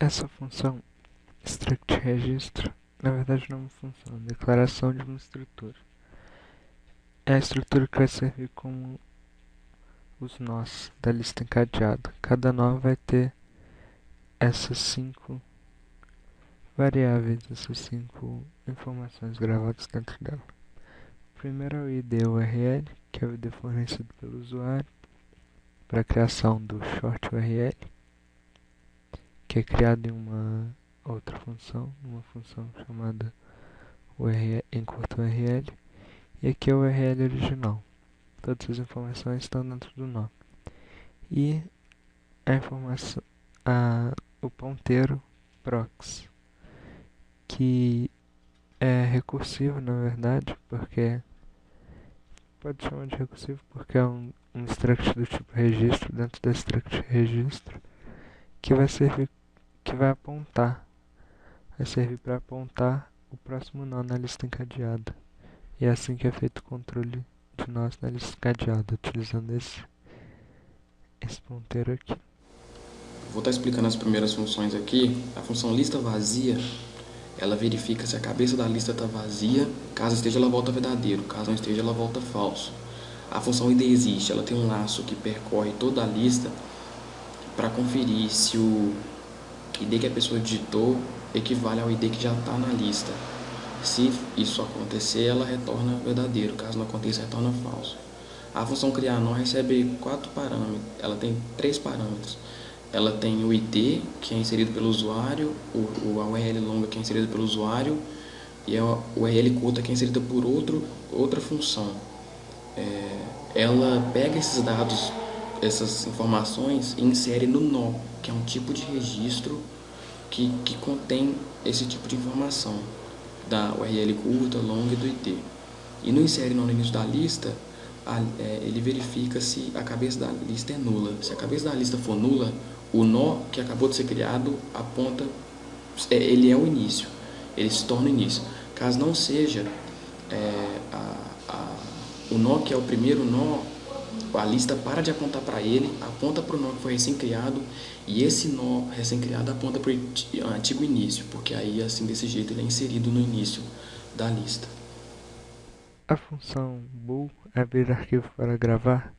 Essa função struct registro, na verdade não é uma função, é uma declaração de uma estrutura. É a estrutura que vai servir como os nós da lista encadeada. Cada nó vai ter essas 5 variáveis, essas 5 informações gravadas dentro dela. O primeiro é o ID URL, que é o ID fornecido pelo usuário para a criação do short URL, que é criado em uma outra função, uma função chamada URL, encurta URL, e aqui é o URL original. Todas as informações estão dentro do nó. E a informação, o ponteiro prox, que é recursivo na verdade, porque pode chamar de recursivo porque é um struct do tipo registro dentro da struct registro, que vai servir, que vai apontar, vai servir para apontar o próximo nó na lista encadeada. E é assim que é feito o controle de nós na lista encadeada, utilizando esse ponteiro aqui. Vou estar explicando as primeiras funções aqui. A função lista vazia, ela verifica se a cabeça da lista está vazia. Caso esteja, ela volta verdadeiro. Caso não esteja, ela volta falso. A função id existe, ela tem um laço que percorre toda a lista para conferir se o ID que a pessoa digitou equivale ao ID que já está na lista. Se isso acontecer, ela retorna verdadeiro. Caso não aconteça, retorna falso. A função criar nó recebe 4 parâmetros. Ela tem 3 parâmetros. Ela tem o ID, que é inserido pelo usuário, a URL longa, que é inserido pelo usuário, e a URL curta, que é inserida por outra função. Ela pega esses dados, essas informações, e insere no nó, que é um tipo de registro que contém esse tipo de informação, da URL curta, longa e do ID. E no insere nó no início da lista, ele verifica se a cabeça da lista é nula. Se a cabeça da lista for nula, o nó que acabou de ser criado aponta, ele é o início, ele se torna o início. Caso não seja, o nó que é o primeiro nó, a lista para de apontar para ele, aponta para o nó que foi recém-criado, e esse nó recém-criado aponta para o antigo início, porque aí assim desse jeito ele é inserido no início da lista. A função bool, abrir arquivo para gravar,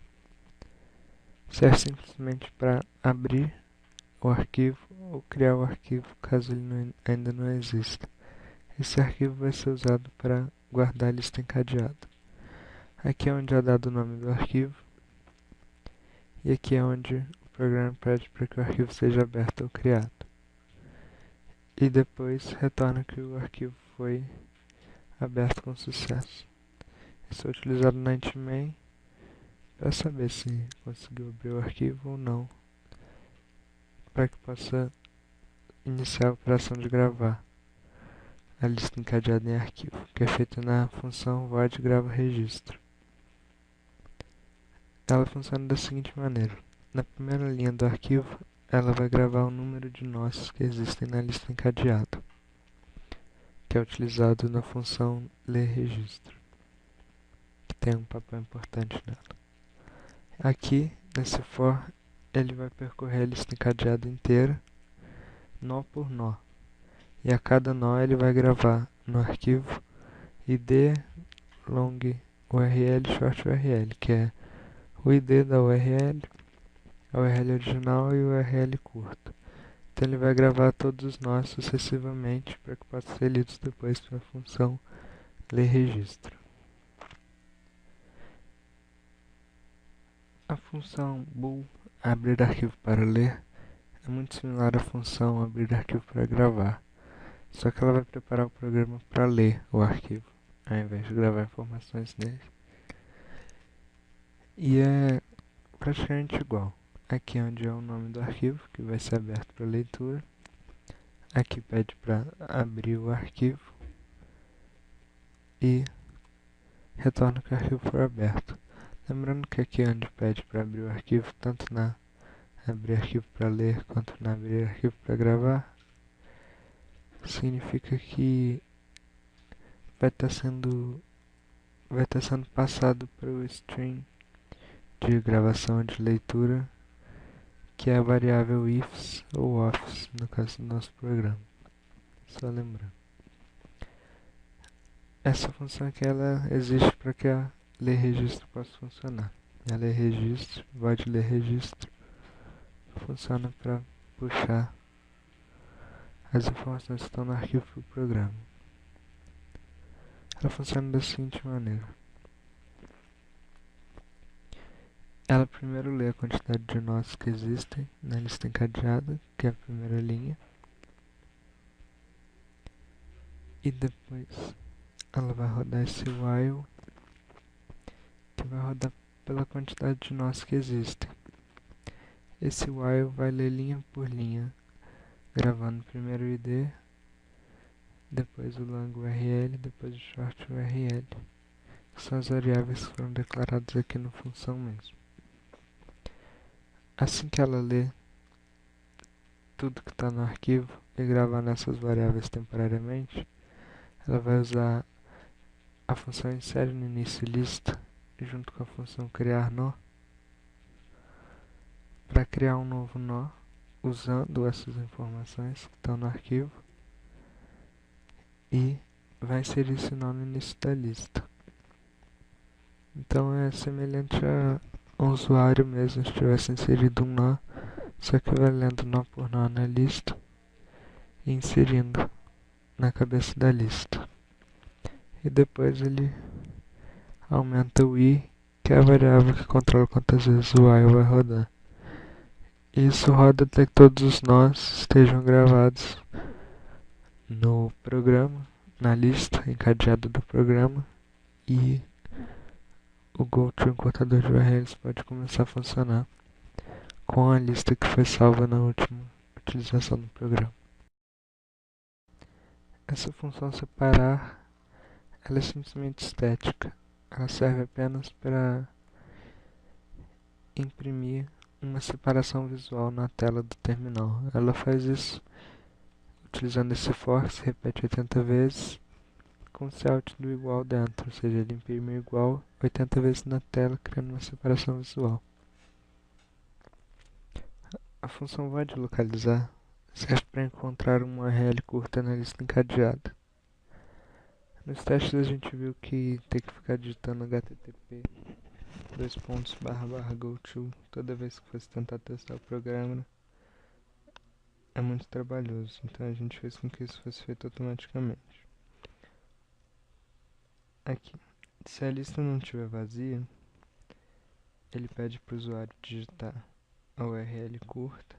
serve simplesmente para abrir o arquivo ou criar o arquivo caso ele ainda não exista. Esse arquivo vai ser usado para guardar a lista encadeada. Aqui é onde é dado o nome do arquivo, e aqui é onde o programa pede para que o arquivo seja aberto ou criado. E depois retorna que o arquivo foi aberto com sucesso. Isso é utilizado na Intmain para saber se conseguiu abrir o arquivo ou não, para que possa iniciar a operação de gravar a lista encadeada em arquivo, que é feita na função void grava registro. Ela funciona da seguinte maneira: na primeira linha do arquivo, ela vai gravar o número de nós que existem na lista encadeada, que é utilizado na função ler registro, que tem um papel importante nela. Aqui, nesse for, ele vai percorrer a lista encadeada inteira, nó por nó, e a cada nó ele vai gravar no arquivo id long url short url, que é o ID da URL, a URL original e o URL curto. Então ele vai gravar todos os nós sucessivamente para que possam ser lidos depois pela função ler registro. A função bool, abrir arquivo para ler, é muito similar à função abrir arquivo para gravar, só que ela vai preparar o programa para ler o arquivo, ao invés de gravar informações nele. E é praticamente igual. Aqui é onde é o nome do arquivo, que vai ser aberto para leitura. Aqui pede para abrir o arquivo e retorna que o arquivo foi aberto. Lembrando que aqui é onde pede para abrir o arquivo, tanto na abrir arquivo para ler quanto na abrir arquivo para gravar, significa que vai estar sendo passado para o stream de gravação e de leitura, que é a variável ifs ou ofs, no caso do nosso programa. Só lembrando. Essa função aqui ela existe para que a ler registro possa funcionar. E a ler registro, void ler registro, funciona para puxar as informações que estão no arquivo para o programa. Ela funciona da seguinte maneira. Ela primeiro lê a quantidade de nós que existem na lista encadeada, que é a primeira linha. E depois ela vai rodar esse while, que vai rodar pela quantidade de nós que existem. Esse while vai ler linha por linha, gravando primeiro o ID, depois o long URL, depois o short URL, que são as variáveis que foram declaradas aqui no função mesmo. Assim que ela lê tudo que está no arquivo e gravar nessas variáveis temporariamente, ela vai usar a função insere no início lista junto com a função criar nó para criar um novo nó usando essas informações que estão no arquivo e vai inserir esse nó no início da lista. Então é semelhante a um usuário mesmo se tivesse inserido um nó, só que vai lendo nó por nó na lista e inserindo na cabeça da lista. E depois ele aumenta o i, que é a variável que controla quantas vezes o while vai rodar. E isso roda até que todos os nós estejam gravados no programa, na lista encadeada do programa, e o GoTo encurtador de URLs pode começar a funcionar com a lista que foi salva na última utilização do programa. Essa função separar, ela é simplesmente estética. Ela serve apenas para imprimir uma separação visual na tela do terminal. Ela faz isso utilizando esse for, que se repete 80 vezes, com o cout do igual dentro, ou seja, ele imprime o igual 80 vezes na tela, criando uma separação visual. A função void localizar serve para encontrar uma URL curta na lista encadeada. Nos testes a gente viu que ter que ficar digitando http goto toda vez que fosse tentar testar o programa é muito trabalhoso, então a gente fez com que isso fosse feito automaticamente. Aqui, se a lista não estiver vazia, ele pede para o usuário digitar a URL curta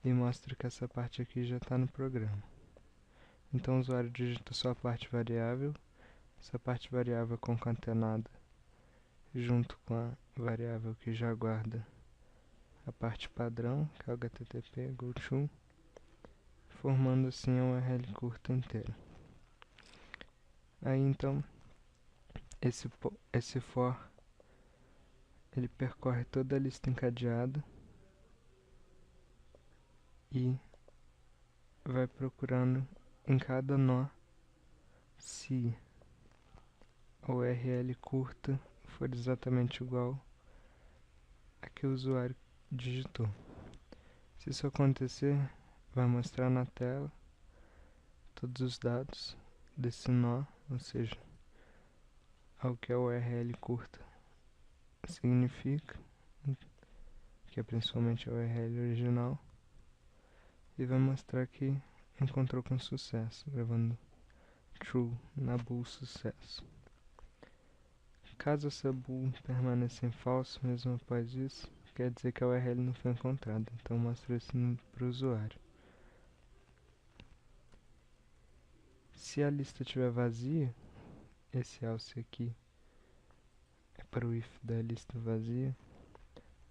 e mostra que essa parte aqui já está no programa. Então o usuário digita só a parte variável, essa parte variável é concatenada junto com a variável que já guarda a parte padrão, que é o http goto, formando assim a URL curta inteira. Aí então, esse for, ele percorre toda a lista encadeada e vai procurando em cada nó se a URL curta for exatamente igual a que o usuário digitou. Se isso acontecer, vai mostrar na tela todos os dados desse nó, ou seja, ao que a URL curta significa, que é principalmente a URL original, e vai mostrar que encontrou com sucesso, gravando true na bool sucesso. Caso essa bool permaneça em falso mesmo após isso, quer dizer que a URL não foi encontrada, então mostra isso para o usuário. Se a lista estiver vazia, esse else aqui é para o if da lista vazia,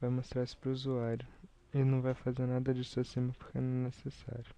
vai mostrar isso para o usuário. Ele não vai fazer nada disso acima porque não é necessário.